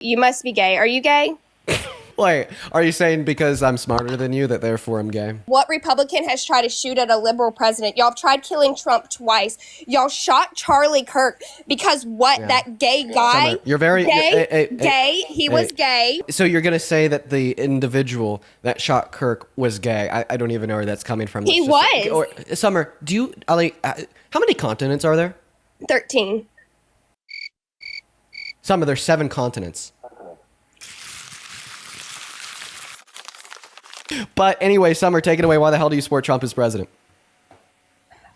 You must be gay. Are you gay? Wait, are you saying because I'm smarter than you that therefore I'm gay? What Republican has tried to shoot at a liberal president? Y'all have tried killing Trump twice. Y'all shot Charlie Kirk because that gay guy. Summer, you're very gay. He was gay. So you're gonna say that the individual that shot Kirk was gay? I don't even know where that's coming from. He was. Summer, do you how many continents are there? 13. Summer, there's 7 continents. But anyway, Summer, take it away. Why the hell do you support Trump as president?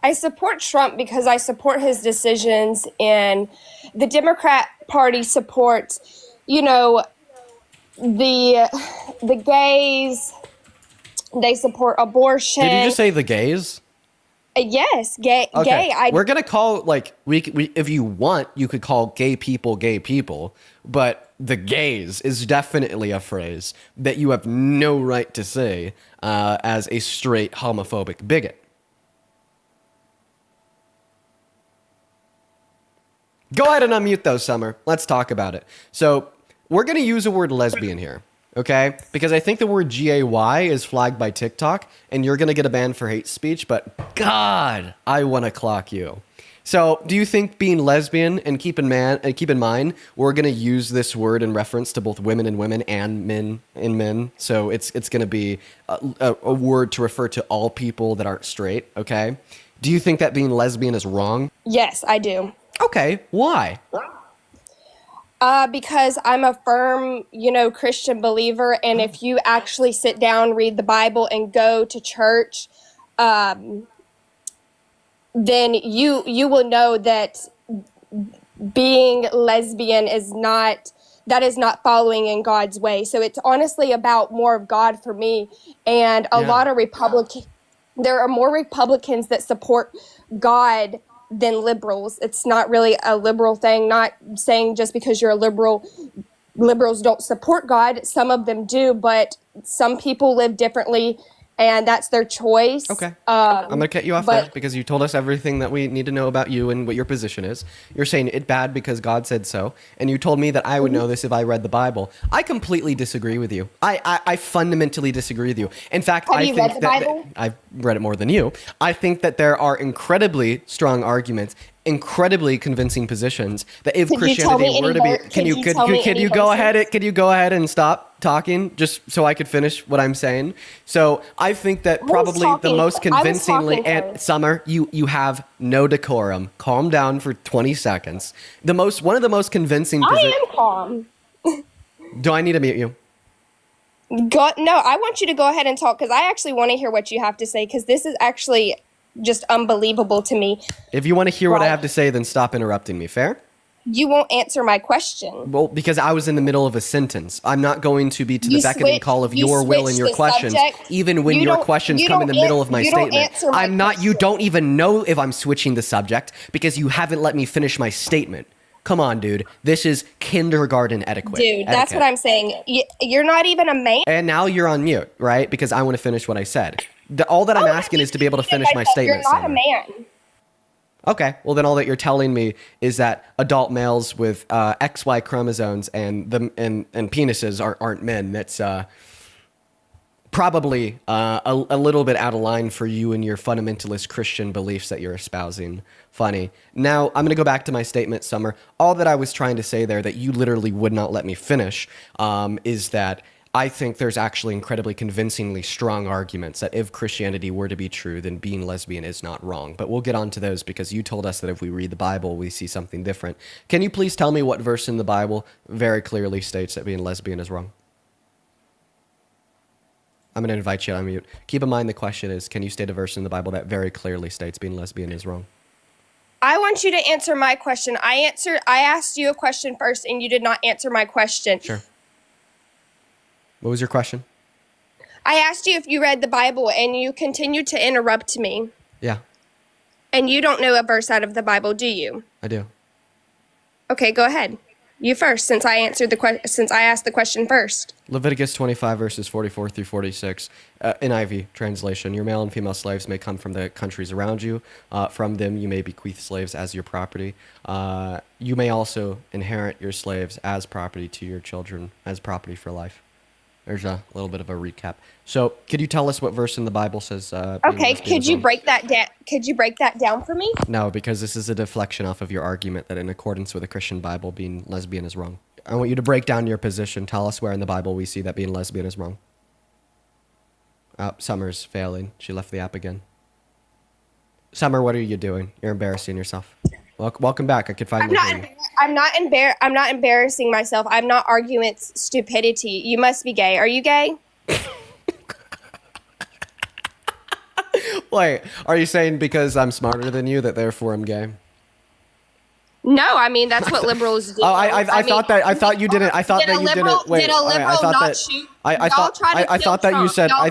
I support Trump because I support his decisions, and the Democrat Party supports, the gays. They support abortion. Did you just say the gays? Yes, gay. Okay. Gay. We're gonna call we if you want, you could call gay people, but the gays is definitely a phrase that you have no right to say as a straight homophobic bigot. Go ahead and unmute those, Summer. Let's talk about it. So we're gonna use the word lesbian here. Okay, because I think the word gay is flagged by TikTok, and you're gonna get a ban for hate speech. But God, I want to clock you. So, do you think being lesbian, and keep in mind, we're gonna use this word in reference to both women and women and men and men. So it's gonna be a word to refer to all people that aren't straight. Okay, do you think that being lesbian is wrong? Yes, I do. Okay, why? Because I'm a firm, Christian believer, and if you actually sit down, read the Bible, and go to church, then you will know that being lesbian is not following in God's way. So it's honestly about more of God for me, and a lot of there are more Republicans that support God than liberals. It's not really a liberal thing. Not saying just because you're a liberal, liberals don't support God. Some of them do, but some people live differently, and that's their choice. Okay. I'm going to cut you off there because you told us everything that we need to know about you and what your position is. You're saying it's bad because God said so, and you told me that I would know this if I read the Bible. I completely disagree with you. I fundamentally disagree with you. In fact, Have you read the Bible? I've read it more than you. I think that there are incredibly strong arguments, incredibly convincing positions that if Christianity were to be, can you go ahead and stop talking just so I could finish what I'm saying? So I think that probably the most convincingly, and Summer, you have no decorum. Calm down for 20 seconds. One of the most convincing. I am calm. Do I need to mute you? No, I want you to go ahead and talk because I actually want to hear what you have to say because this is actually just unbelievable to me. If you want to hear what I have to say, then stop interrupting me. Fair? You won't answer my question. Well, because I was in the middle of a sentence. I'm not going to be to the beckoning call of your will and your questions, even when your questions come in the middle of my statement. I'm not. You don't even know if I'm switching the subject because you haven't let me finish my statement. Come on, dude. This is kindergarten etiquette. Dude, that's what I'm saying. You're not even a man. And now you're on mute, right? Because I want to finish what I said. All that I'm asking is to be able to finish my statement. You're not a man. Okay, well then all that you're telling me is that adult males with XY chromosomes and penises aren't men. That's probably a little bit out of line for you and your fundamentalist Christian beliefs that you're espousing. Funny. Now, I'm going to go back to my statement, Summer. All that I was trying to say there that you literally would not let me finish is that I think there's actually incredibly convincingly strong arguments that if Christianity were to be true, then being lesbian is not wrong. But we'll get on to those because you told us that if we read the Bible, we see something different. Can you please tell me what verse in the Bible very clearly states that being lesbian is wrong? I'm going to invite you to unmute. Keep in mind the question is, can you state a verse in the Bible that very clearly states being lesbian is wrong? I want you to answer my question. I asked you a question first, and you did not answer my question. Sure. What was your question? I asked you if you read the Bible, and you continued to interrupt me. Yeah. And you don't know a verse out of the Bible, do you? I do. Okay, go ahead. You first, since I asked the question first. Leviticus 25 verses 44 through 46, NIV translation. Your male and female slaves may come from the countries around you. From them you may bequeath slaves as your property. You may also inherit your slaves as property to your children, as property for life. There's a little bit of a recap. So, could you tell us what verse in the Bible says? Okay, could you break that down? Could you break that down for me? No, because this is a deflection off of your argument that in accordance with the Christian Bible, being lesbian is wrong. I want you to break down your position. Tell us where in the Bible we see that being lesbian is wrong. Summer's failing. She left the app again. Summer, what are you doing? You're embarrassing yourself. Welcome back. I could find I'm not embarrassing myself. I'm not arguing it's stupidity. You must be gay. Are you gay? Wait, are you saying because I'm smarter than you that therefore I'm gay? No, I mean that's what liberals do. I thought that you didn't. I thought that you didn't. Wait, did a liberal I thought not that, shoot? I thought that you said. I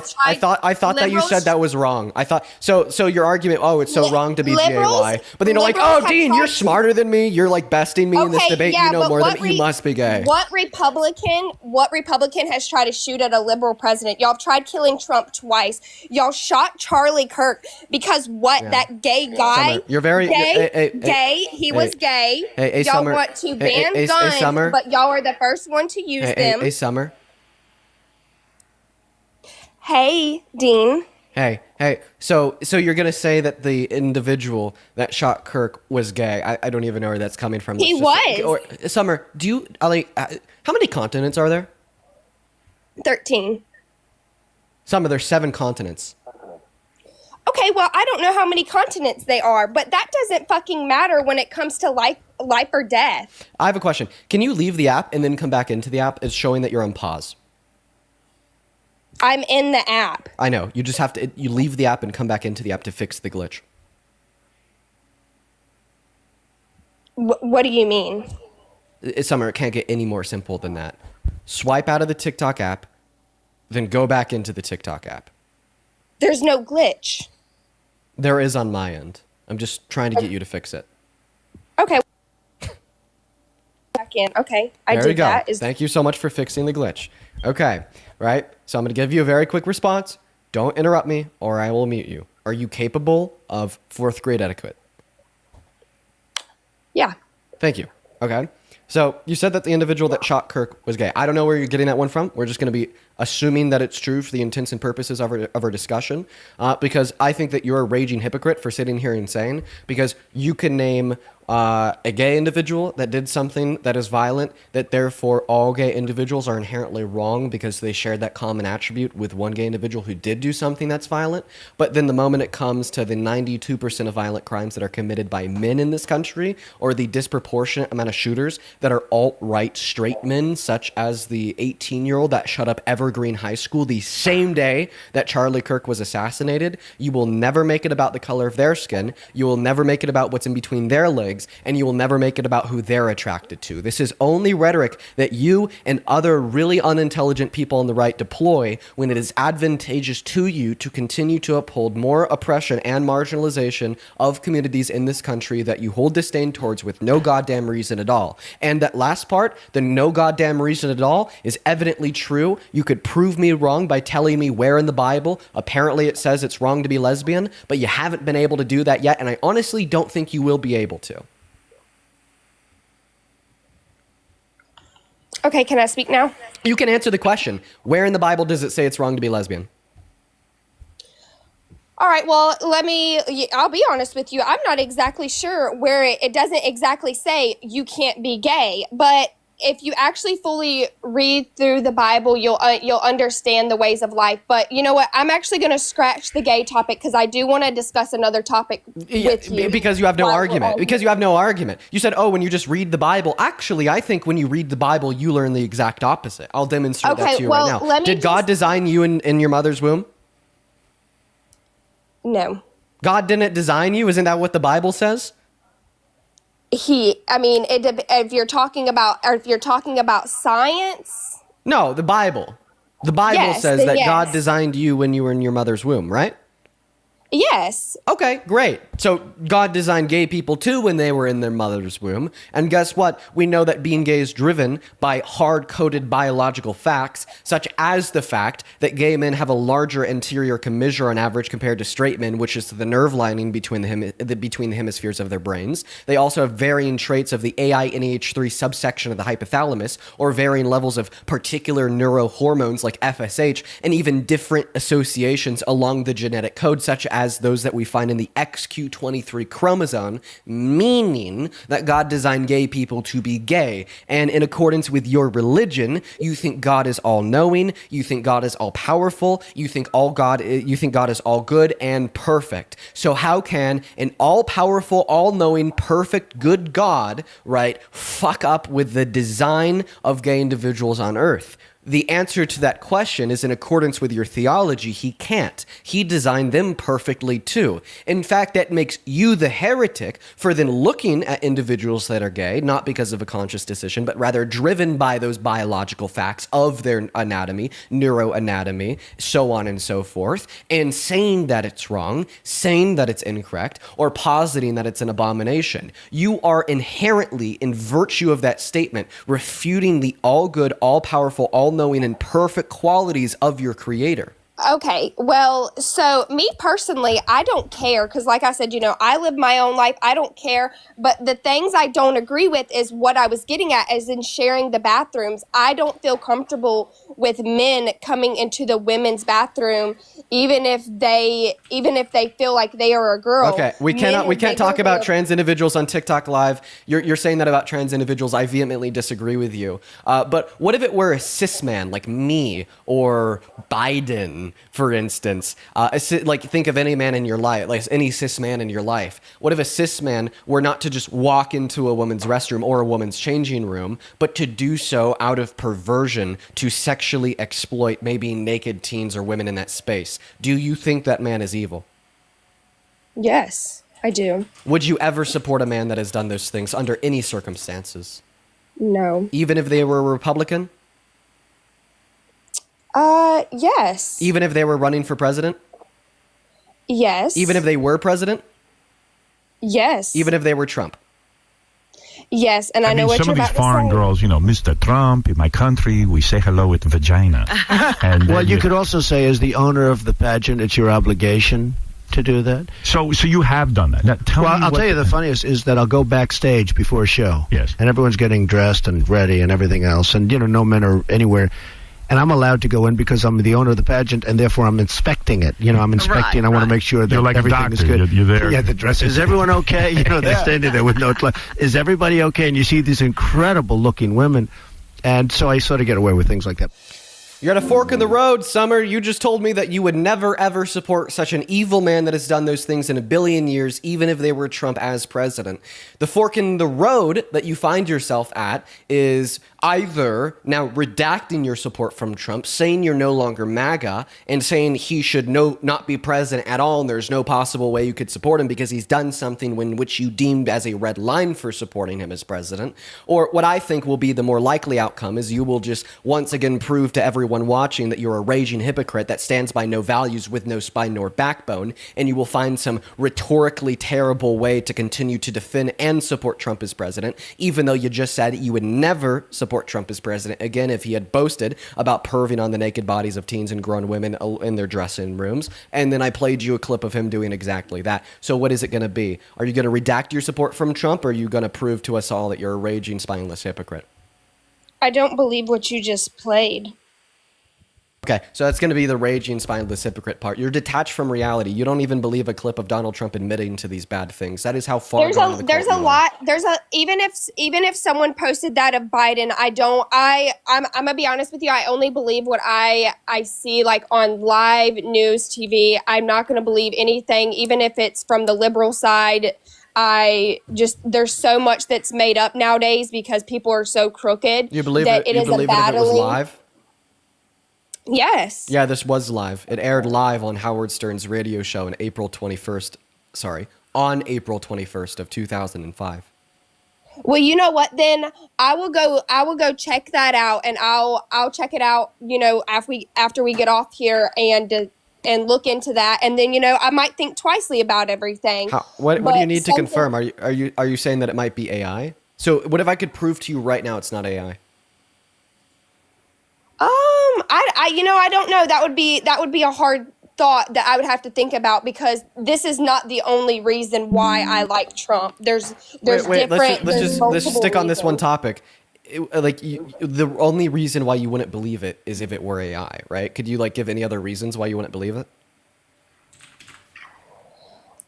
thought that you said that was wrong. I thought so. Your argument. Oh, it's so wrong to be gay. But then you're like, oh, Dean, you're smarter than me. You're like besting me in this debate. Yeah, you know more than me. You must be gay. What Republican has tried to shoot at a liberal president? Y'all have tried killing Trump twice. Y'all shot Charlie Kirk because that gay guy. Summer, you're very gay. He was gay. Y'all Summer, want to ban guns, but y'all are the first one to use them. Hey, Summer. Hey, Dean. Hey. So you're gonna say that the individual that shot Kirk was gay? I don't even know where that's coming from. He was. Summer, do you how many continents are there? 13. Summer, there's 7 continents. Okay, well, I don't know how many continents they are, but that doesn't fucking matter when it comes to life or death. I have a question. Can you leave the app and then come back into the app? It's showing that you're on pause. I'm in the app. I know. You just have to you leave the app and come back into the app to fix the glitch. What do you mean? Summer, it can't get any more simple than that. Swipe out of the TikTok app, then go back into the TikTok app. There's no glitch. There is on my end. I'm just trying to get you to fix it. Okay. Back in. Okay. There you go. Thank you so much for fixing the glitch. Okay. Right. So I'm going to give you a very quick response. Don't interrupt me or I will mute you. Are you capable of 4th grade etiquette? Yeah. Thank you. Okay. So you said that the individual that shot Kirk was gay. I don't know where you're getting that one from. We're just going to be assuming that it's true for the intents and purposes of our discussion, because I think that you're a raging hypocrite for sitting here and saying, because you can name a gay individual that did something that is violent, that therefore all gay individuals are inherently wrong because they shared that common attribute with one gay individual who did do something that's violent. But then the moment it comes to the 92% of violent crimes that are committed by men in this country, or the disproportionate amount of shooters that are alt-right straight men, such as the 18-year-old that shut up Evergreen High School the same day that Charlie Kirk was assassinated, you will never make it about the color of their skin. You will never make it about what's in between their legs, and you will never make it about who they're attracted to. This is only rhetoric that you and other really unintelligent people on the right deploy when it is advantageous to you to continue to uphold more oppression and marginalization of communities in this country that you hold disdain towards with no goddamn reason at all. And that last part, the no goddamn reason at all, is evidently true. You could prove me wrong by telling me where in the Bible apparently it says it's wrong to be lesbian, but you haven't been able to do that yet, and I honestly don't think you will be able to. Okay, can I speak now? You can answer the question. Where in the Bible does it say it's wrong to be lesbian? All right, well, I'll be honest with you. I'm not exactly sure where it doesn't exactly say you can't be gay, but if you actually fully read through the Bible, you'll understand the ways of life. But you know what? I'm actually going to scratch the gay topic because I do want to discuss another topic with you. Because you have no argument. Because you have no argument. You said, when you just read the Bible. Actually, I think when you read the Bible, you learn the exact opposite. I'll demonstrate that to you right now. Did God design you in your mother's womb? No. God didn't design you? Isn't that what the Bible says? If you're talking about science. No, the Bible. The Bible says that God designed you when you were in your mother's womb, right? Yes. Okay, great. So God designed gay people too when they were in their mother's womb. And guess what? We know that being gay is driven by hard-coded biological facts, such as the fact that gay men have a larger anterior commissure on average compared to straight men, which is the nerve lining between the hemispheres of their brains. They also have varying traits of the AINH3 subsection of the hypothalamus, or varying levels of particular neurohormones like FSH, and even different associations along the genetic code, such as those that we find in the XQ23 chromosome, meaning that God designed gay people to be gay. And in accordance with your religion, you think God is all-knowing, you think God is all-powerful, you think God is all good and perfect. So how can an all-powerful, all-knowing, perfect, good God, right, fuck up with the design of gay individuals on earth? The answer to that question is in accordance with your theology. He can't. He designed them perfectly too. In fact, that makes you the heretic for then looking at individuals that are gay, not because of a conscious decision, but rather driven by those biological facts of their anatomy, neuroanatomy, so on and so forth, and saying that it's wrong, saying that it's incorrect, or positing that it's an abomination. You are inherently, in virtue of that statement, refuting the all-good, all-powerful, all-knowing, and perfect qualities of your creator. Okay, well, so me personally, I don't care because, like I said, I live my own life. I don't care. But the things I don't agree with is what I was getting at, is in sharing the bathrooms. I don't feel comfortable with men coming into the women's bathroom, even if they feel like they are a girl. Okay, we can't talk about trans individuals on TikTok Live. You're saying that about trans individuals. I vehemently disagree with you. But what if it were a cis man like me or Biden, for instance? Like, think of any man in your life, like any cis man in your life. What if a cis man were not to just walk into a woman's restroom or a woman's changing room, but to do so out of perversion to sexually exploit maybe naked teens or women in that space? Do you think that man is evil? Yes, I do. Would you ever support a man that has done those things under any circumstances? No. Even if they were a Republican? Yes. Even if they were running for president? Yes. Even if they were president? Yes. Even if they were Trump? Yes, and I know what some you're of these about foreign to say. girls, Mr. Trump, in my country, we say hello with vagina. And well, you could also say, as the owner of the pageant, it's your obligation to do that. So you have done that. Now, I'll tell you the funniest is that I'll go backstage before a show. Yes. And everyone's getting dressed and ready and everything else. And, no men are anywhere. And I'm allowed to go in because I'm the owner of the pageant, and therefore I'm inspecting it. I'm inspecting. Right, I want to make sure that You're like everything a doctor. is good. You're there. Yeah, the dress. Is everyone okay? They're standing there with no clothes. Is everybody okay? And you see these incredible-looking women. And so I sort of get away with things like that. You're at a fork in the road, Summer. You just told me that you would never, ever support such an evil man that has done those things in a billion years, even if they were Trump as president. The fork in the road that you find yourself at is either now redacting your support from Trump, saying you're no longer MAGA, and saying he should not be president at all, and there's no possible way you could support him because he's done something which you deemed as a red line for supporting him as president. Or what I think will be the more likely outcome is you will just once again prove to everyone watching that you're a raging hypocrite that stands by no values with no spine nor backbone, and you will find some rhetorically terrible way to continue to defend and support Trump as president, even though you just said you would never support Trump as president again if he had boasted about perving on the naked bodies of teens and grown women in their dressing rooms. And then I played you a clip of him doing exactly that. So what is it going to be? Are you going to redact your support from Trump, or are you going to prove to us all that you're a raging, spineless hypocrite? I don't believe what you just played. Okay, so that's going to be the raging, spineless hypocrite part. You're detached from reality. You don't even believe a clip of Donald Trump admitting to these bad things. That is how far There's a lot. Even if someone posted that of Biden, I'm gonna be honest with you. I only believe what I see like on live news TV. I'm not gonna believe anything, even if it's from the liberal side. There's so much that's made up nowadays because people are so crooked. You believe that it? It is You believe a it if it was battling. live? Yes. Yeah, this was live. It aired live on Howard Stern's radio show on April 21st of 2005. Well, you know what? Then I will go check that out, and I'll check it out. After we get off here, and and look into that, and then I might think twicely about everything. What do But you need to something- confirm? Are you saying that it might be AI? So what if I could prove to you right now it's not AI? I don't know. That would be a hard thought that I would have to think about, because this is not the only reason why I like Trump. There's Wait, different. let's there's just stick on this one reasons. topic. The only reason why you wouldn't believe it is if it were AI, right? Could you give any other reasons why you wouldn't believe it?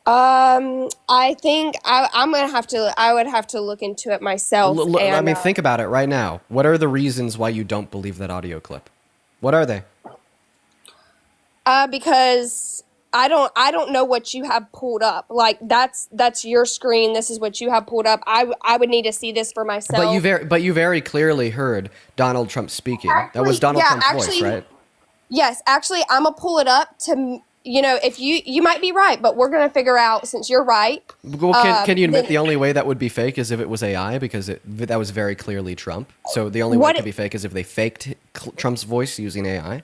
I think I'm gonna have to. I would have to look into it myself. I mean, think about it right now. What are the reasons why you don't believe that audio clip? What are they? Because I don't know what you have pulled up. Like that's your screen. This is what you have pulled up. I would need to see this for myself. But you very clearly heard Donald Trump speaking. That was Donald Trump's voice, right? Yes, actually, I'm gonna pull it up to. If you might be right, but we're gonna figure out, since you're right. Well, can you admit the only way that would be fake is if it was AI, because that was very clearly Trump. So the only way it could be fake is if they faked Trump's voice using AI.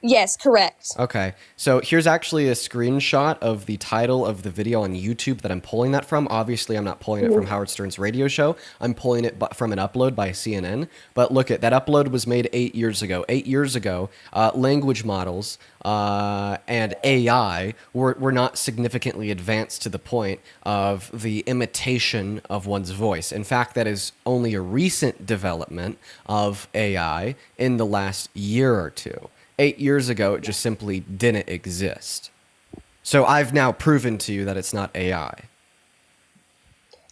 Yes, correct. Okay, so here's actually a screenshot of the title of the video on YouTube that I'm pulling that from. Obviously, I'm not pulling it from Howard Stern's radio show. I'm pulling it from an upload by CNN. But look, that upload was made 8 years ago. 8 years ago, language models and AI were not significantly advanced to the point of the imitation of one's voice. In fact, that is only a recent development of AI in the last year or two. 8 years ago, it just simply didn't exist. So I've now proven to you that it's not AI.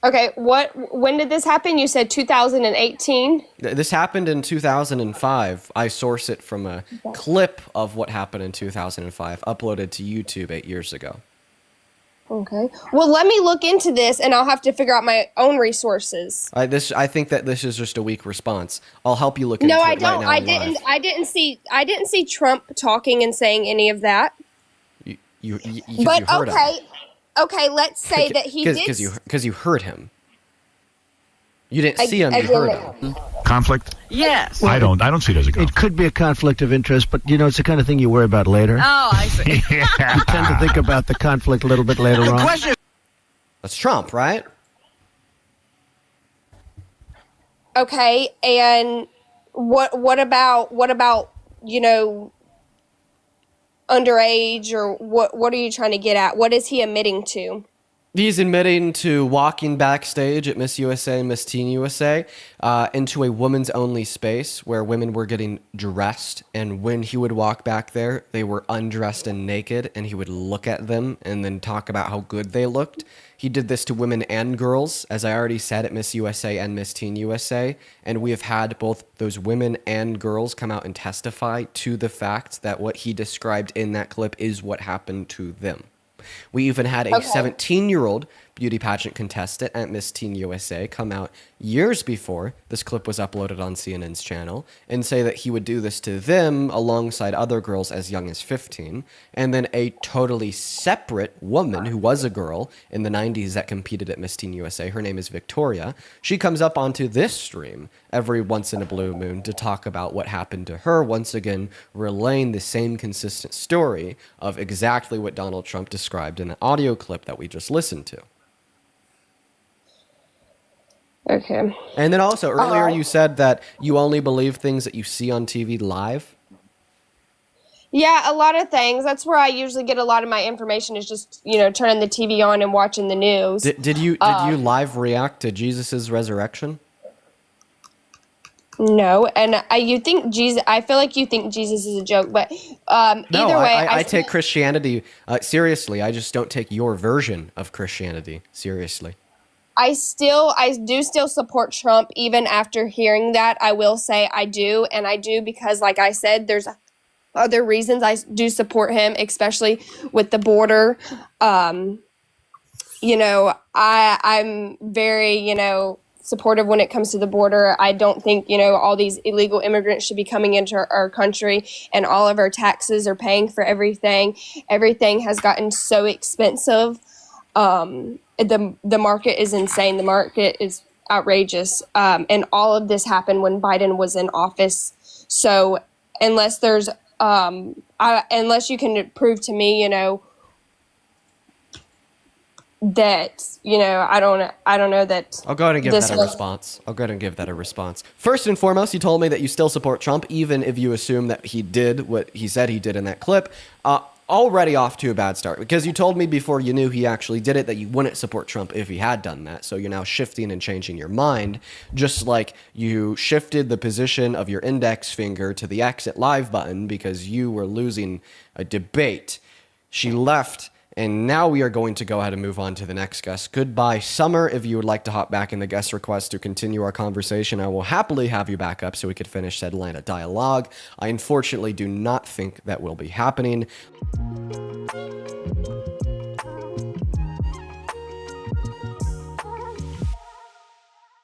Okay, when did this happen? You said 2018? This happened in 2005. I source it from a clip of what happened in 2005, uploaded to YouTube 8 years ago. Okay. Well, let me look into this, and I'll have to figure out my own resources. I think that this is just a weak response. I'll help you look into it right now. No, I don't. I didn't see Trump talking and saying any of that. You But heard him. Okay. Let's say that he did. Because you heard him. You didn't see him. You heard him. Conflict? Yes. I don't see it as a conflict. It could be a conflict of interest, but it's the kind of thing you worry about later. Oh, I see. You tend to think about the conflict a little bit later on. That's Trump, right? Okay, and what about underage, or what are you trying to get at? What is he admitting to? He's admitting to walking backstage at Miss USA and Miss Teen USA into a women's only space where women were getting dressed. And when he would walk back there, they were undressed and naked, and he would look at them and then talk about how good they looked. He did this to women and girls, as I already said, at Miss USA and Miss Teen USA. And we have had both those women and girls come out and testify to the fact that what he described in that clip is what happened to them. We even had a 17-year-old beauty pageant contestant at Miss Teen USA come out years before this clip was uploaded on CNN's channel and say that he would do this to them alongside other girls as young as 15. And then a totally separate woman who was a girl in the 90s that competed at Miss Teen USA, her name is Victoria, she comes up onto this stream every once in a blue moon to talk about what happened to her, once again relaying the same consistent story of exactly what Donald Trump described in the audio clip that we just listened to. Okay. And then also earlier you said that you only believe things that you see on TV live. Yeah, a lot of things. That's where I usually get a lot of my information, is just, turning the TV on and watching the news. Did you live react to Jesus's resurrection? No, and you think Jesus? I feel like you think Jesus is a joke, but either way, I take Christianity seriously. I just don't take your version of Christianity seriously. I do still support Trump even after hearing that. I will say I do, and I do because, like I said, there's other reasons I do support him, especially with the border. I'm very, supportive when it comes to the border. I don't think, all these illegal immigrants should be coming into our country, and all of our taxes are paying for everything. Everything has gotten so expensive. The market is insane. The market is outrageous. And all of this happened when Biden was in office. So unless there's Unless you can prove to me, that, I don't know that. I'll go ahead and give this that a was- response. I'll go ahead and give that a response. First and foremost, you told me that you still support Trump, even if you assume that he did what he said he did in that clip. Already off to a bad start, because you told me before you knew he actually did it that you wouldn't support Trump if he had done that. So you're now shifting and changing your mind, just like you shifted the position of your index finger to the exit live button because you were losing a debate. She left. And now we are going to go ahead and move on to the next guest. Goodbye, Summer. If you would like to hop back in the guest request to continue our conversation, I will happily have you back up so we could finish said line of dialogue. I unfortunately do not think that will be happening.